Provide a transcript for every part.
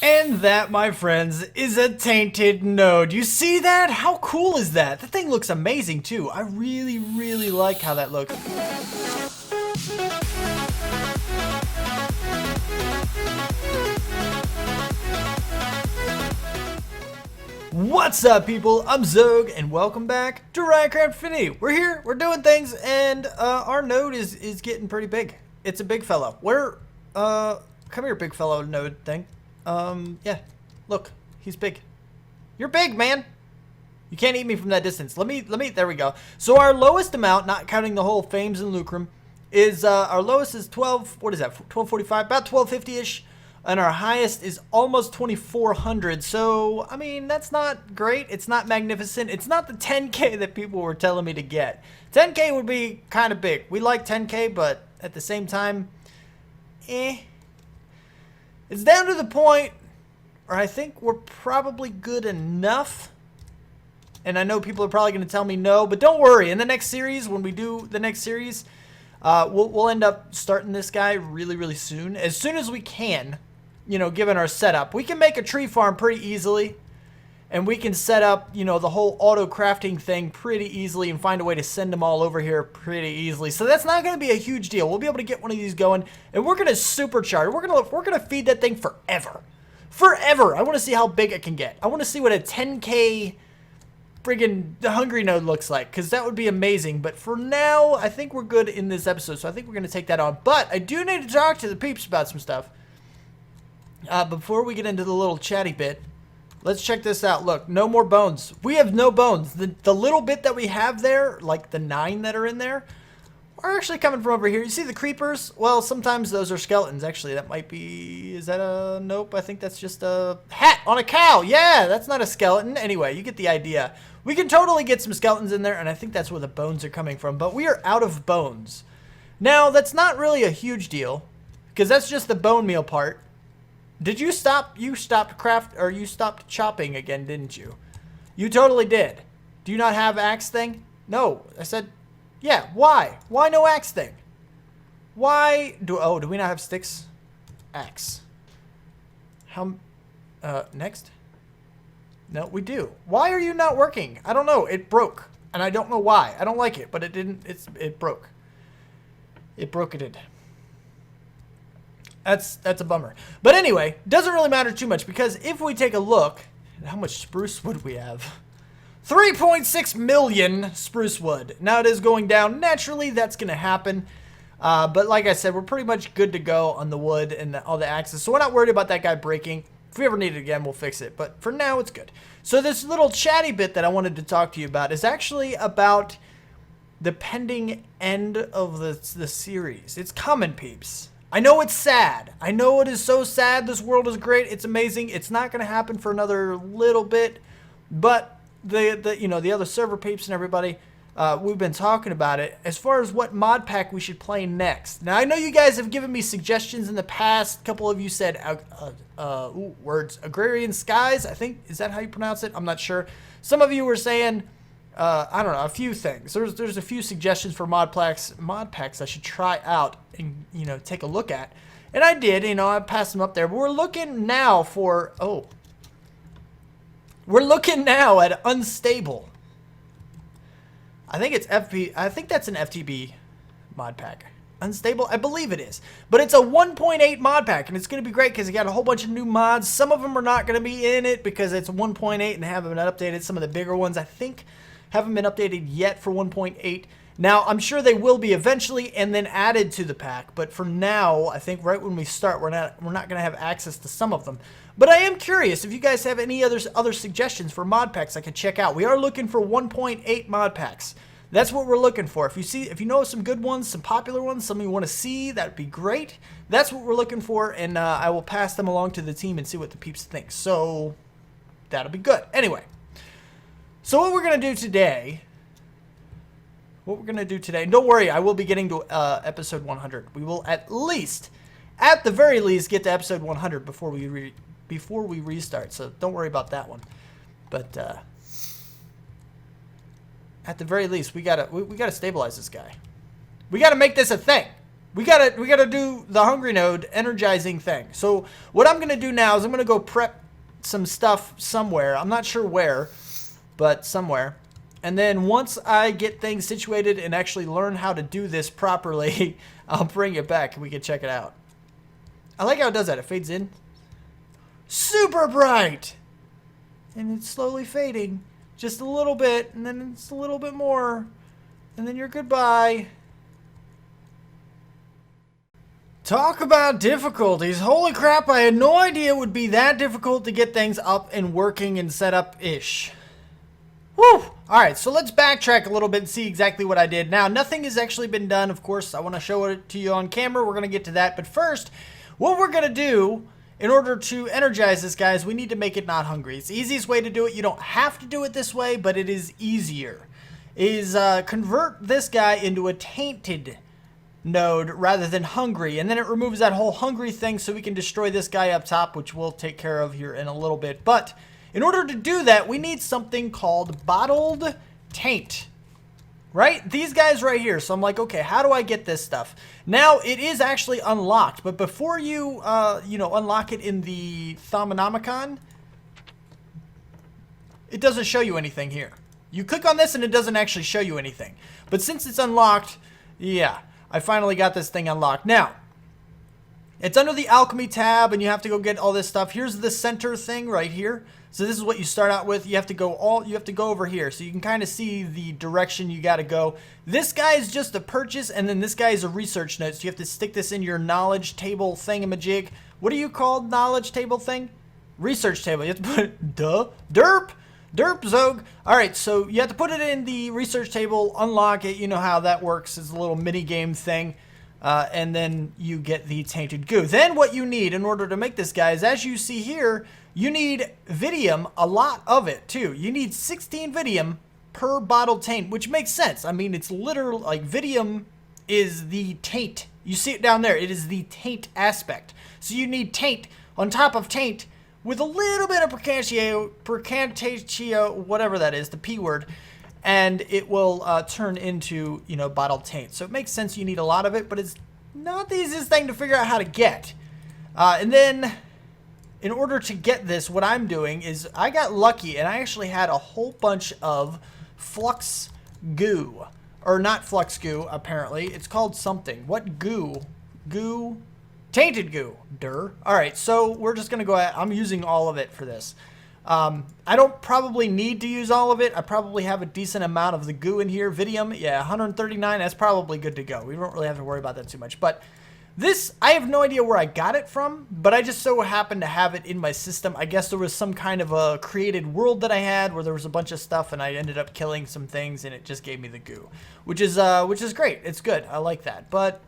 And that, my friends, is a tainted node. You see that? How cool is that? The thing looks amazing too. I really, really like how that looks. What's up, people? I'm Xogue, and welcome back to Ryotcraft Infinity. We're here, we're doing things, and our node is getting pretty big. It's a big fellow. Come here, big fellow node thing. Yeah, look, he's big. You're big, man. You can't eat me from that distance. Let me, there we go. So our lowest amount, not counting the whole fames and lucrum, is, our lowest is 12, what is that, 1245, about 1250-ish. And our highest is almost 2,400. So, I mean, that's not great. It's not magnificent. It's not the 10K that people were telling me to get. 10K would be kind of big. We like 10K, but at the same time, It's down to the point where I think we're probably good enough. And I know people are probably going to tell me no, but don't worry. In the next series, when we do the next series, we'll end up starting this guy really, really soon. As soon as we can. You know, given our setup, we can make a tree farm pretty easily, and we can set up, you know, the whole auto crafting thing pretty easily and find a way to send them all over here pretty easily. So that's not going to be a huge deal. We'll be able to get one of these going, and we're going to supercharge. We're going to feed that thing forever. Forever. I want to see how big it can get. I want to see what a 10K friggin' hungry node looks like, because that would be amazing. But for now, I think we're good in this episode, so I think we're going to take that on. But I do need to talk to the peeps about some stuff. Before we get into the little chatty bit, let's check this out. Look, no more bones. We have no bones. The little bit that we have there, like the 9 that are in there, are actually coming from over here. You see the creepers? Well, sometimes those are skeletons. Actually, that might be... Is that a... Nope, I think that's just a hat on a cow. Yeah, that's not a skeleton. Anyway, you get the idea. We can totally get some skeletons in there, and I think that's where the bones are coming from. But we are out of bones. Now, that's not really a huge deal, because that's just the bone meal part. Did you stop? You stopped you stopped chopping again, didn't you? You totally did. Do you not have axe thing? No. I said, yeah, why? Why no axe thing? Why do we not have sticks? Axe. How, next? No, we do. Why are you not working? I don't know. It broke. And I don't know why. I don't like it, but it didn't, it broke. It broke, it did. That's a bummer. But anyway, doesn't really matter too much, because if we take a look at how much spruce wood we have, 3.6 million spruce wood. Now it is going down. Naturally, that's going to happen. But like I said, we're pretty much good to go on the wood and all the axes. So we're not worried about that guy breaking. If we ever need it again, we'll fix it. But for now, it's good. So this little chatty bit that I wanted to talk to you about is actually about the pending end of the series. It's coming, peeps. I know it's sad. I know it is so sad. This world is great. It's amazing. It's not going to happen for another little bit. But the other server peeps and everybody, we've been talking about it as far as what mod pack we should play next. Now, I know you guys have given me suggestions in the past. A couple of you said, words, Agrarian Skies, I think. Is that how you pronounce it? I'm not sure. Some of you were saying... I don't know, a few things. There's a few suggestions for mod packs I should try out and, you know, take a look at. And I did, you know, I passed them up there. But we're looking now for, we're looking now at Unstable. I think it's I think that's an FTB mod pack. Unstable? I believe it is. But it's a 1.8 mod pack, and it's going to be great because it got a whole bunch of new mods. Some of them are not going to be in it because it's 1.8 and haven't been updated. Some of the bigger ones, I think, haven't been updated yet for 1.8. Now, I'm sure they will be eventually and then added to the pack. But for now, I think right when we start, we're not going to have access to some of them. But I am curious if you guys have any other suggestions for mod packs I could check out. We are looking for 1.8 mod packs. That's what we're looking for. If you know some good ones, some popular ones, some you want to see, that'd be great. That's what we're looking for, and I will pass them along to the team and see what the peeps think. So that'll be good. Anyway. So what we're going to do today, and don't worry, I will be getting to episode 100. We will at the very least, get to episode 100 before we restart. So don't worry about that one. But at the very least, we gotta stabilize this guy. We gotta make this a thing. We gotta do the hungry node energizing thing. So what I'm gonna do now is I'm gonna go prep some stuff somewhere. I'm not sure where, but somewhere. And then once I get things situated and actually learn how to do this properly, I'll bring it back and we can check it out. I like how it does that. It fades in. Super bright! And it's slowly fading. Just a little bit, and then it's a little bit more. And then you're goodbye. Talk about difficulties. Holy crap, I had no idea it would be that difficult to get things up and working and set up-ish. Whew! Alright, so let's backtrack a little bit and see exactly what I did. Now, nothing has actually been done. Of course, I want to show it to you on camera. We're going to get to that. But first, what we're going to do in order to energize this, guys, we need to make it not hungry. It's the easiest way to do it. You don't have to do it this way, but it is easier. Is convert this guy into a tainted node rather than hungry, and then it removes that whole hungry thing so we can destroy this guy up top, which we'll take care of here in a little bit. But in order to do that, we need something called bottled taint, right? These guys right here. So I'm like, okay, how do I get this stuff? Now it is actually unlocked, but before you unlock it in the Thaumonomicon, it doesn't show you anything here. You click on this and it doesn't actually show you anything. But since it's unlocked, yeah, I finally got this thing unlocked. Now, it's under the alchemy tab and you have to go get all this stuff. Here's the center thing right here. So this is what you start out with. You have to go over here so you can kind of see the direction you got to go. This guy is just a purchase, and then this guy is a research node. So you have to stick this in your knowledge table thingamajig. What are you called, knowledge table thing? Research table. You have to put derp Xogue. All right, so you have to put it in the research table, unlock it. You know how that works. It's a little mini game thing. And then you get the tainted goo. Then what you need in order to make this guy is, as you see here, you need Vidium, a lot of it too. You need 16 Vidium per bottle taint, which makes sense. I mean, it's literally like Vidium is the taint. You see it down there. It is the taint aspect. So you need taint on top of taint with a little bit of percantatio, whatever that is, the P word, and it will turn into, bottled taint. So it makes sense you need a lot of it, but it's not the easiest thing to figure out how to get. And then, in order to get this, what I'm doing is I got lucky, and I actually had a whole bunch of flux goo. Or not flux goo, apparently. It's called something. What goo? Goo? Tainted goo. Alright, so we're just going to go ahead. I'm using all of it for this. I don't probably need to use all of it. I probably have a decent amount of the goo in here. Vidium, yeah, 139. That's probably good to go. We don't really have to worry about that too much. But this, I have no idea where I got it from, but I just so happened to have it in my system. I guess there was some kind of a created world that I had where there was a bunch of stuff, and I ended up killing some things, and it just gave me the goo, which is great. It's good. I like that. But,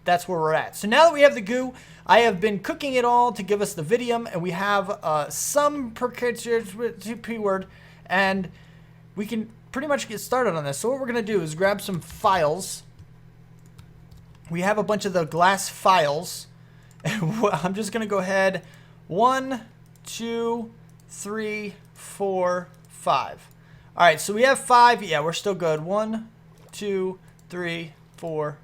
that's where we're at. So now that we have the goo, I have been cooking it all to give us the Vidium, and we have some P word, and we can pretty much get started on this. So what we're going to do is grab some files. We have a bunch of the glass files. I'm just going to go ahead. 1, 2, 3, 4, 5. All right, so we have 5. Yeah, we're still good. 1, 2, 3, 4.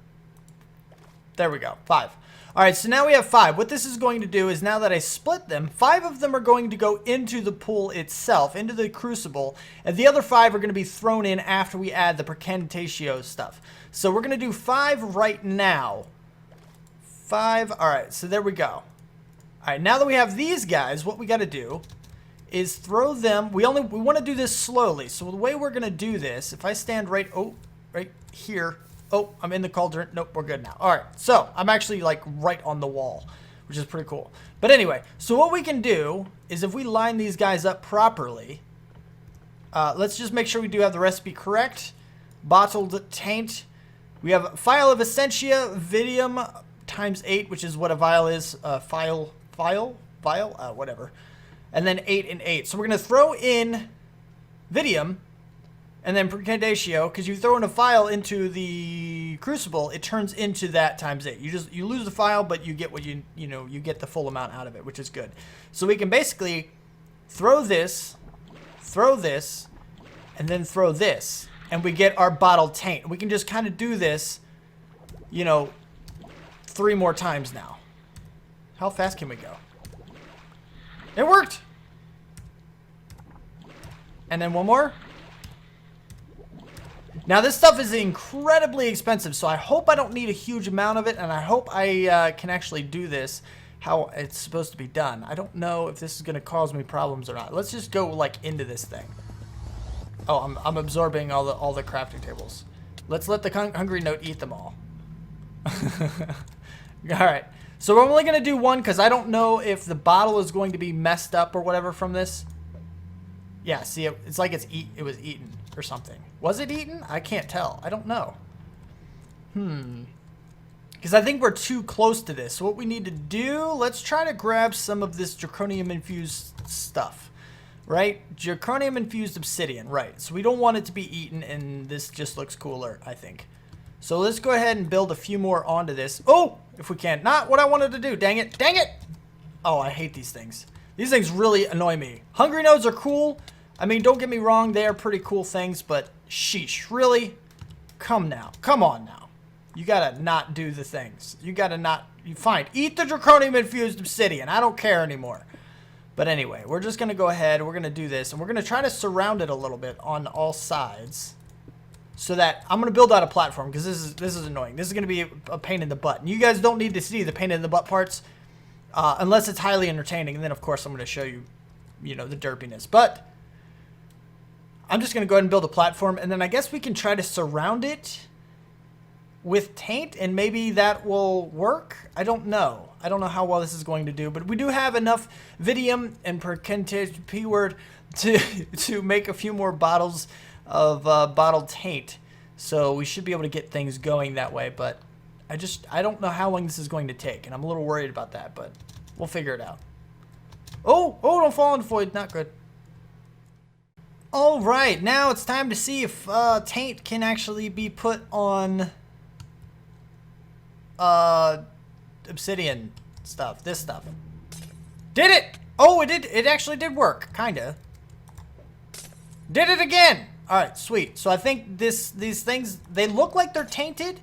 There we go. 5. All right, so now we have 5. What this is going to do is, now that I split them, 5 of them are going to go into the pool itself, into the crucible, and the other 5 are going to be thrown in after we add the percantatio stuff. So we're going to do 5 right now. 5. All right, so there we go. All right, now that we have these guys, what we got to do is throw them. We want to do this slowly. So the way we're going to do this, if I stand right here. Oh, I'm in the cauldron. Nope, we're good now. All right, so I'm actually like right on the wall, which is pretty cool. But anyway, so what we can do is, if we line these guys up properly, let's just make sure we do have the recipe correct. Bottled taint. We have a vial of essentia, Vidium times 8, which is what a vial is. Vial, whatever. And then 8 and 8. So we're going to throw in Vidium. And then percantatio, because you throw in a file into the crucible, it turns into that times 8. You lose the file, but you get what you get the full amount out of it, which is good. So we can basically throw this, and then throw this, and we get our bottled taint. We can just kind of do this you know, 3 more times now. How fast can we go? It worked! And then one more. Now this stuff is incredibly expensive, so I hope I don't need a huge amount of it, and I hope I can actually do this how it's supposed to be done. I don't know if this is going to cause me problems or not. Let's just go like into this thing. Oh, I'm absorbing all the crafting tables. Let's let the hungry note eat them all. Alright, so we're only going to do one because I don't know if the bottle is going to be messed up or whatever from this. Yeah, see, it's like it was eaten or something. Was it eaten? I can't tell. I don't know. Because I think we're too close to this. So what we need to do, let's try to grab some of this draconium-infused stuff. Right? Draconium-infused obsidian. Right. So we don't want it to be eaten, and this just looks cooler, I think. So let's go ahead and build a few more onto this. Oh! If we can. Not what I wanted to do. Dang it. Dang it! Oh, I hate these things. These things really annoy me. Hungry nodes are cool. I mean, don't get me wrong. They are pretty cool things, but sheesh. Really? Come now. Come on now. You gotta not do the things. You gotta not... Fine. Eat the draconium-infused obsidian. I don't care anymore. But anyway, we're just gonna go ahead. We're gonna do this, and we're gonna try to surround it a little bit on all sides. So that I'm gonna build out a platform because this is annoying. This is gonna be a pain in the butt. And you guys don't need to see the pain in the butt parts unless it's highly entertaining. And then of course I'm gonna show you, you know, the derpiness. But I'm just gonna go ahead and build a platform, and then I guess we can try to surround it with taint, and maybe that will work. I don't know. I don't know how well this is going to do, but we do have enough vidium and percentage P word to make a few more bottles of bottled taint. So we should be able to get things going that way, but I don't know how long this is going to take, and I'm a little worried about that, but we'll figure it out. Oh, don't fall in the void. Not good. All right, now it's time to see if taint can actually be put on obsidian stuff. This stuff. Did it? Oh, it did. It actually did work, kinda. Did it again. All right, sweet. So I think these things, they look like they're tainted,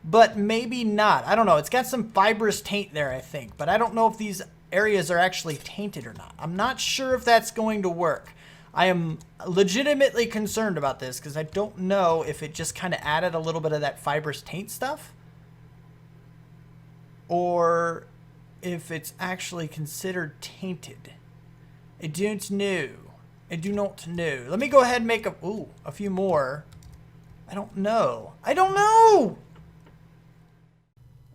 but maybe not. I don't know. It's got some fibrous taint there, I think, but I don't know if these areas are actually tainted or not. I'm not sure if that's going to work. I am legitimately concerned about this because I don't know if it just kind of added a little bit of that fibrous taint stuff, or if it's actually considered tainted. I don't know. I do not know. Let me go ahead and make a few more. I don't know. I don't know!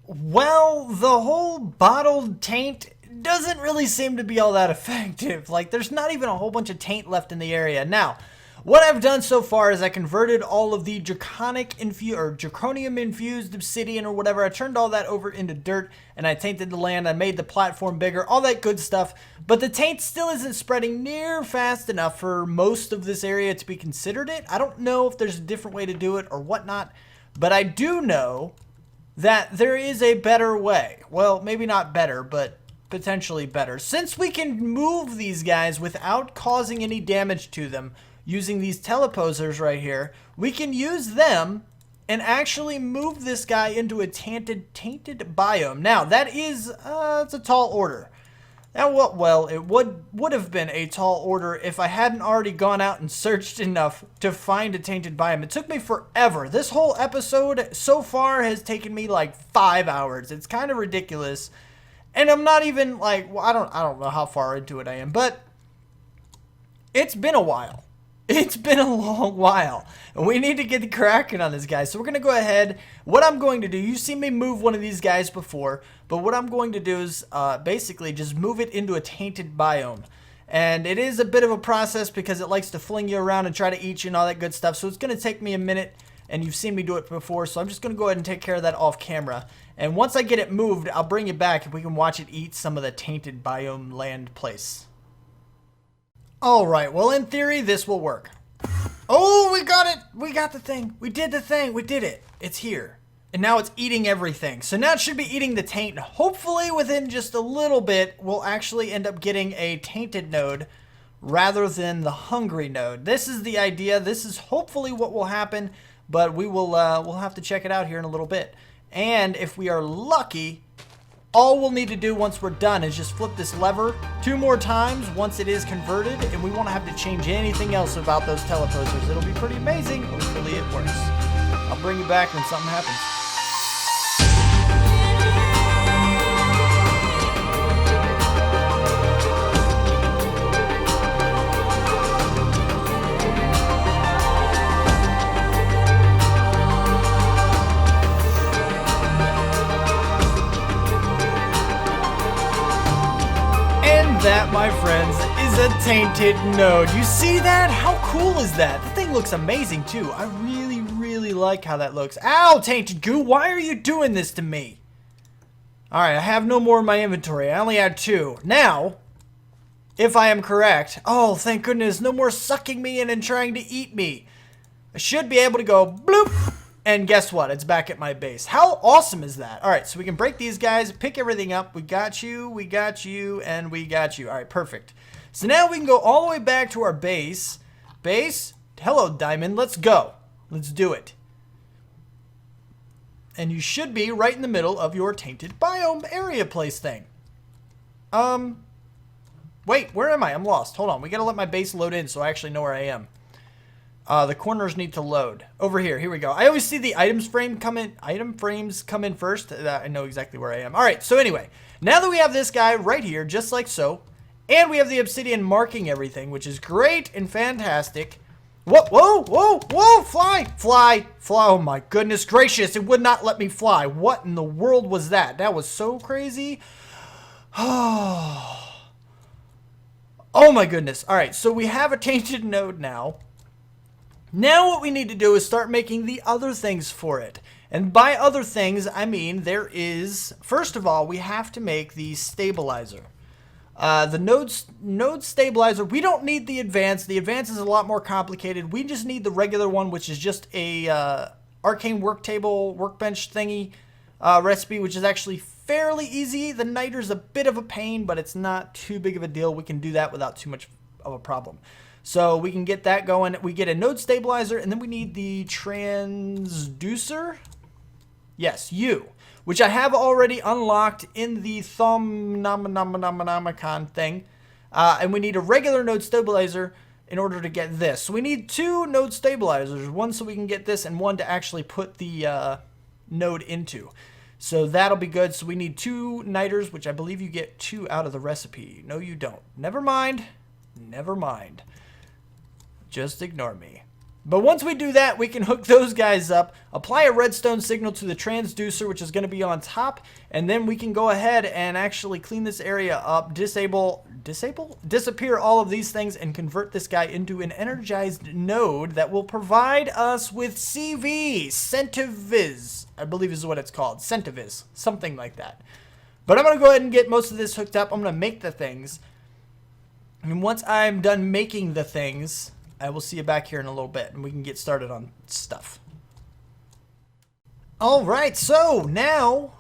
Well, the whole bottled taint doesn't really seem to be all that effective. Like, there's not even a whole bunch of taint left in the area. Now, what I've done so far is I converted all of the draconium-infused obsidian or whatever. I turned all that over into dirt, and I tainted the land. I made the platform bigger, all that good stuff. But the taint still isn't spreading near fast enough for most of this area to be considered it. I don't know if there's a different way to do it or whatnot, but I do know that there is a better way. Well, maybe not better, but potentially better. Since we can move these guys without causing any damage to them, using these teleposers right here, we can use them and actually move this guy into a tainted biome. Now, that is, it's a tall order. Now, well, it would have been a tall order if I hadn't already gone out and searched enough to find a tainted biome. It took me forever. This whole episode so far has taken me like 5 hours. It's kind of ridiculous. And I'm not even like, well, I don't know how far into it I am, but it's been a while. It's been a long while, and we need to get cracking on this guy. So we're going to go ahead. What I'm going to do, you've seen me move one of these guys before, but what I'm going to do is basically just move it into a tainted biome. And it is a bit of a process because it likes to fling you around and try to eat you and all that good stuff. So it's going to take me a minute, and you've seen me do it before. So I'm just going to go ahead and take care of that off camera. And once I get it moved, I'll bring it back and we can watch it eat some of the tainted biome land place. Alright, well in theory this will work. Oh, we got it! We got the thing! We did the thing! We did it! It's here. And now it's eating everything. So now it should be eating the taint. Hopefully within just a little bit, we'll actually end up getting a tainted node rather than the hungry node. This is the idea. This is hopefully what will happen, but we will we'll have to check it out here in a little bit. And if we are lucky, all we'll need to do once we're done is just flip this lever 2 more times once it is converted, and we won't have to change anything else about those teleposers. It'll be pretty amazing. Hopefully it works. I'll bring you back when something happens. That, my friends, is a tainted node. You see that? How cool is that? The thing looks amazing too. I really, really like how that looks. Ow, tainted goo, why are you doing this to me? Alright, I have no more in my inventory. I only had 2. Now, if I am correct, oh, thank goodness, no more sucking me in and trying to eat me. I should be able to go bloop. And guess what? It's back at my base. How awesome is that? All right, so we can break these guys, pick everything up. We got you, and we got you. All right, perfect. So now we can go all the way back to our base. Base, hello, Diamond. Let's go. Let's do it. And you should be right in the middle of your tainted biome area place thing. Wait, where am I? I'm lost. Hold on. We got to let my base load in so I actually know where I am. The corners need to load. Over here. Here we go. I always see the items frames come in first. I know exactly where I am. All right. So anyway, now that we have this guy right here, just like so, and we have the obsidian marking everything, which is great and fantastic. Whoa, whoa, whoa, whoa, fly, fly, fly. Oh my goodness gracious. It would not let me fly. What in the world was that? That was so crazy. Oh my goodness. All right. So we have a tainted node now. Now what we need to do is start making the other things for it. And by other things, I mean there is, first of all, we have to make the stabilizer. The node stabilizer, we don't need the advanced. The advanced is a lot more complicated. We just need the regular one, which is just a arcane workbench thingy recipe, which is actually fairly easy. The niter's a bit of a pain, but it's not too big of a deal. We can do that without too much of a problem. So we can get that going. We get a node stabilizer, and then we need the transducer. Yes, which I have already unlocked in the Thumb-Nomicon thing. And we need a regular node stabilizer in order to get this. So we need 2 node stabilizers, one so we can get this and one to actually put the node into. So that'll be good. So we need 2 niters, which I believe you get 2 out of the recipe. No, you don't. Never mind. Never mind. Just ignore me. But once we do that, we can hook those guys up, apply a redstone signal to the transducer, which is going to be on top, and then we can go ahead and actually clean this area up, disappear all of these things, and convert this guy into an energized node that will provide us with CV, Centiviz, I believe is what it's called, Centiviz, something like that. But I'm going to go ahead and get most of this hooked up. I'm going to make the things, and once I'm done making the things, I will see you back here in a little bit, and we can get started on stuff. All right, so now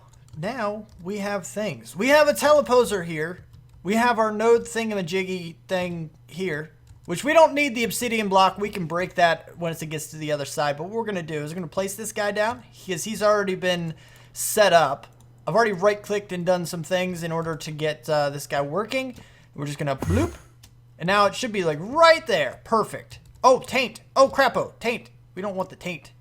we have things. We have a teleposer here. We have our node thingamajiggy thing here, which we don't need the obsidian block. We can break that once it gets to the other side. But what we're going to do is we're going to place this guy down because he's already been set up. I've already right-clicked and done some things in order to get this guy working. We're just going to bloop. And now it should be like right there. Perfect. Oh, taint. Oh, crapo. Taint. We don't want the taint.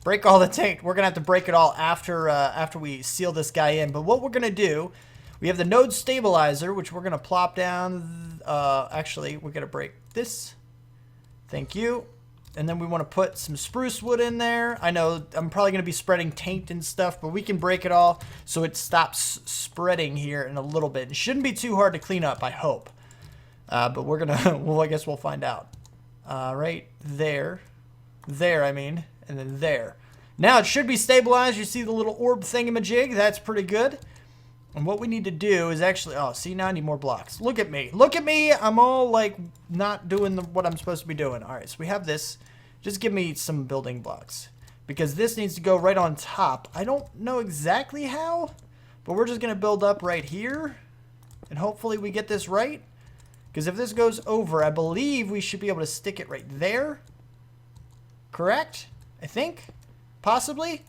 Break all the taint. We're going to have to break it all after we seal this guy in. But what we're going to do, we have the node stabilizer, which we're going to plop down. Actually, we're going to break this. Thank you. And then we want to put some spruce wood in there. I know I'm probably going to be spreading taint and stuff, but we can break it all so it stops spreading here in a little bit. It shouldn't be too hard to clean up, I hope. But we're going to, well, I guess we'll find out. Right there. There, I mean. And then there. Now it should be stabilized. You see the little orb thingamajig. That's pretty good. And what we need to do is actually, oh, see, now I need more blocks. Look at me. Look at me. I'm all like not doing what I'm supposed to be doing. All right, so we have this. Just give me some building blocks because this needs to go right on top. I don't know exactly how, but we're just going to build up right here. And hopefully we get this right. Because if this goes over, I believe we should be able to stick it right there. Correct? I think. Possibly.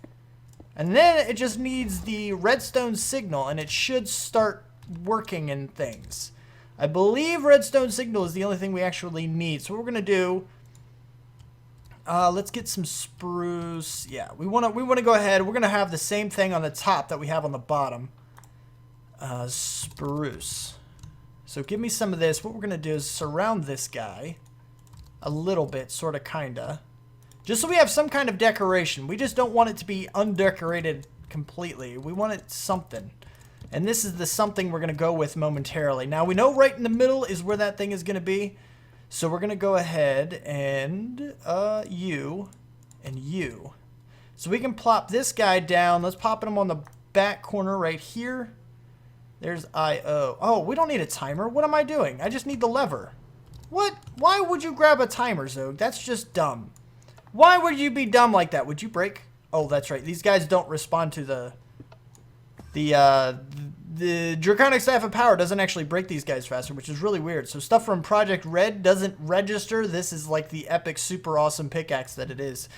And then it just needs the redstone signal, and it should start working in things. I believe redstone signal is the only thing we actually need. So what we're going to do, let's get some spruce. Yeah, we want to go ahead. We're going to have the same thing on the top that we have on the bottom. Spruce. So give me some of this. What we're going to do is surround this guy a little bit, sort of, kinda. Just so we have some kind of decoration. We just don't want it to be undecorated completely. We want it something. And this is the something we're going to go with momentarily. Now, we know right in the middle is where that thing is going to be. So we're going to go ahead and you and you. So we can plop this guy down. Let's pop him on the back corner right here. There's IO. Oh, we don't need a timer. What am I doing? I just need the lever. What? Why would you grab a timer, Xogue? That's just dumb. Why would you be dumb like that? Would you break? Oh, that's right. These guys don't respond to the Draconic Staff of Power doesn't actually break these guys faster, which is really weird. So stuff from Project Red doesn't register. This is like the epic, super awesome pickaxe that it is.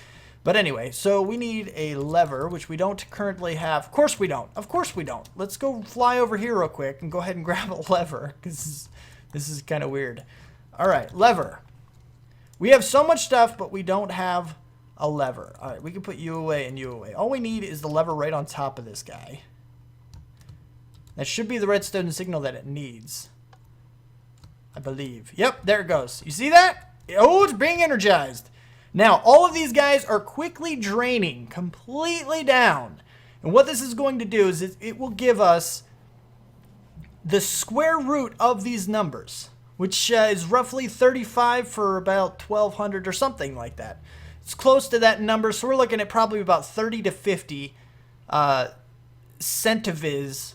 But anyway, so we need a lever, which we don't currently have. Of course we don't. Of course we don't. Let's go fly over here real quick and go ahead and grab a lever, because this is kind of weird. All right, lever. We have so much stuff, but we don't have a lever. All right, we can put you away and you away. All we need is the lever right on top of this guy. That should be the redstone signal that it needs, I believe. Yep, there it goes. You see that? Oh, it's being energized. Now, all of these guys are quickly draining completely down. And what this is going to do is it will give us the square root of these numbers, which is roughly 35 for about 1200 or something like that. It's close to that number, so we're looking at probably about 30 to 50 centivis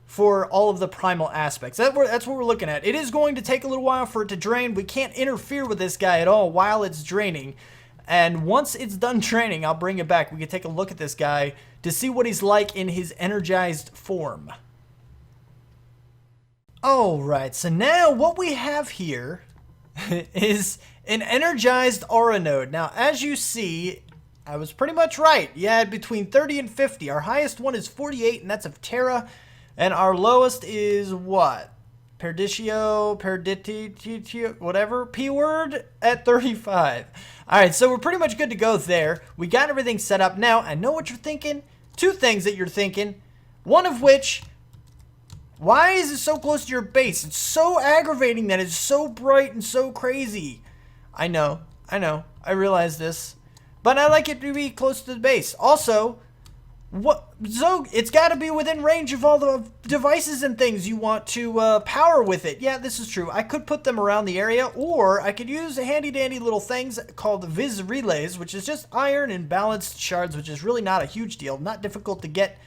for all of the primal aspects. That's what we're looking at. It is going to take a little while for it to drain. We can't interfere with this guy at all while it's draining. And once it's done draining, I'll bring it back. We can take a look at this guy to see what he's like in his energized form. Alright, so now what we have here is an energized aura node. Now, as you see, I was pretty much right. You had between 30 and 50. Our highest one is 48, and that's of Terra. And our lowest is what? Perditio, whatever, P-word at 35. Alright, so we're pretty much good to go there. We got everything set up. Now, I know what you're thinking. Two things that you're thinking. One of which, why is it so close to your base? It's so aggravating that it's so bright and so crazy. I know, I realize this. But I like it to be close to the base. Also, Xogue, it's got to be within range of all the devices and things you want to power with it. Yeah, this is true. I could put them around the area, or I could use handy dandy little things called Viz Relays, which is just iron and balanced shards, which is really not a huge deal. Not difficult to get.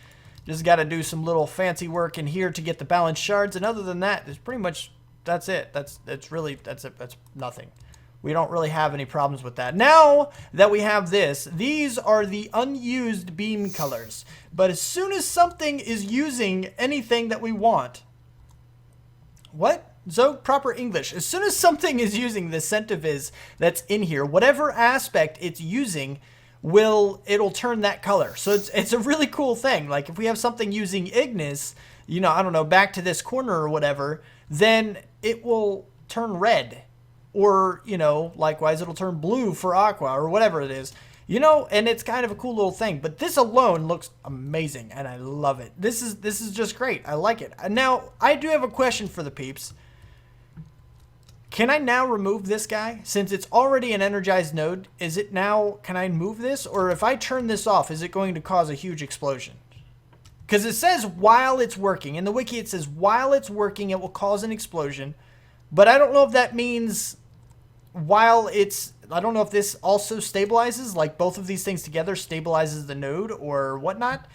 Just got to do some little fancy work in here to get the balanced shards, and other than that, it's pretty much, that's it. That's nothing. We don't really have any problems with that. Now that we have this, these are the unused beam colors. But as soon as something is using anything that we want... What? Xogue, proper English. As soon as something is using the centivis that's in here, whatever aspect it's using, it'll turn that color. So it's a really cool thing. Like if we have something using Ignis, you know, I don't know, back to this corner or whatever, then it will turn red. Or, you know, likewise, it'll turn blue for aqua or whatever it is. You know, and it's kind of a cool little thing. But this alone looks amazing, and I love it. This is just great. I like it. Now, I do have a question for the peeps. Can I now remove this guy? Since it's already an energized node, can I move this? Or if I turn this off, is it going to cause a huge explosion? Because it says while it's working. In the wiki, it says while it's working, it will cause an explosion. But I don't know if that means I don't know if this also stabilizes, like both of these things together stabilizes the node or whatnot.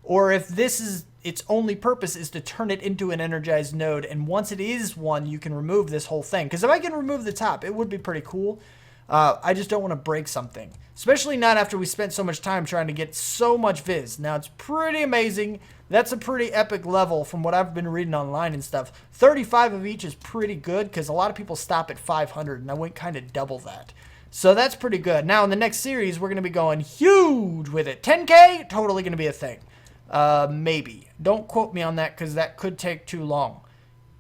Or if its only purpose is to turn it into an energized node. And once it is one, you can remove this whole thing. Because if I can remove the top, it would be pretty cool. I just don't want to break something. Especially not after we spent so much time trying to get so much viz. Now, it's pretty amazing. That's a pretty epic level from what I've been reading online and stuff. 35 of each is pretty good because a lot of people stop at 500, and I went kind of double that. So that's pretty good. Now, in the next series, we're going to be going huge with it. 10K, totally going to be a thing. Maybe. Don't quote me on that because that could take too long.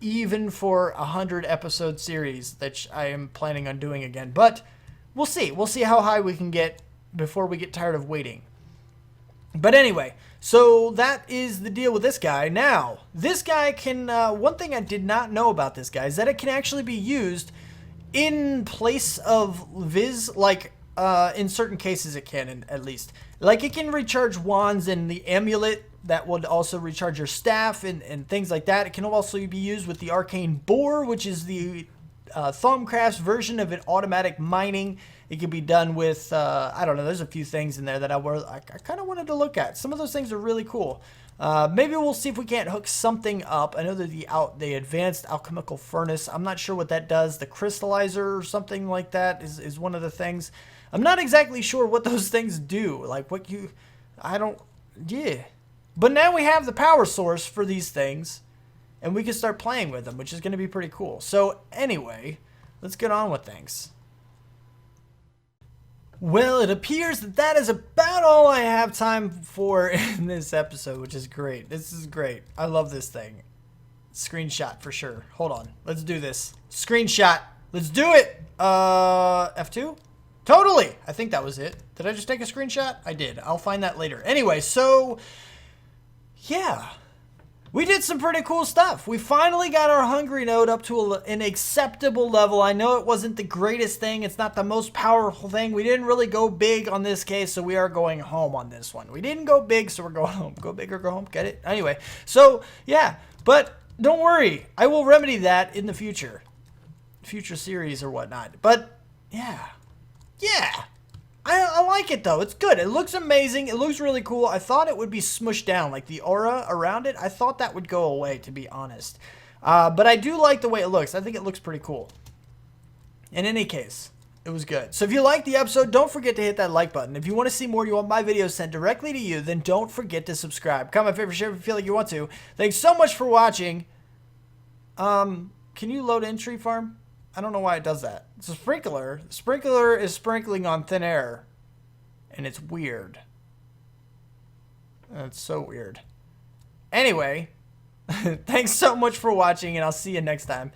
Even for a 100-episode series that I am planning on doing again. But we'll see. We'll see how high we can get before we get tired of waiting. But anyway, so that is the deal with this guy. Now, this guy can... one thing I did not know about this guy is that it can actually be used in place of Viz, like, in certain cases it can, at least. Like, it can recharge wands and the amulet that would also recharge your staff and things like that. It can also be used with the arcane boar, which is the Thumbcraft's version of an automatic mining. It can be done with, I don't know, there's a few things in there that I kind of wanted to look at. Some of those things are really cool. Maybe we'll see if we can't hook something up. I know that the advanced alchemical furnace, I'm not sure what that does. The crystallizer or something like that is one of the things. I'm not exactly sure what those things do. Like what you, I don't, yeah. But now we have the power source for these things and we can start playing with them, which is going to be pretty cool. So anyway, let's get on with things. Well, it appears that that is about all I have time for in this episode, which is great. This is great. I love this thing. Screenshot for sure. Hold on. Let's do this. Screenshot. Let's do it. F2? Totally. I think that was it. Did I just take a screenshot? I did. I'll find that later. Anyway, so yeah. We did some pretty cool stuff. We finally got our hungry node up to an acceptable level. I know it wasn't the greatest thing. It's not the most powerful thing. We didn't really go big on this case, so we are going home on this one. We didn't go big, so we're going home. Go big or go home. Get it? Anyway, so yeah, but don't worry. I will remedy that in the future series or whatnot. But yeah. I like it though. It's good. It looks amazing. It looks really cool. I thought it would be smushed down, like the aura around it. I thought that would go away, to be honest. But I do like the way it looks. I think it looks pretty cool. In any case, it was good. So if you liked the episode, don't forget to hit that like button. If you want to see more, you want my videos sent directly to you, then don't forget to subscribe. Comment, favorite, share if you feel like you want to. Thanks so much for watching. Can you load in tree farm? I don't know why it does that. It's a sprinkler. The sprinkler is sprinkling on thin air. And it's weird. It's so weird. Anyway, thanks so much for watching, and I'll see you next time.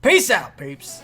Peace out, peeps.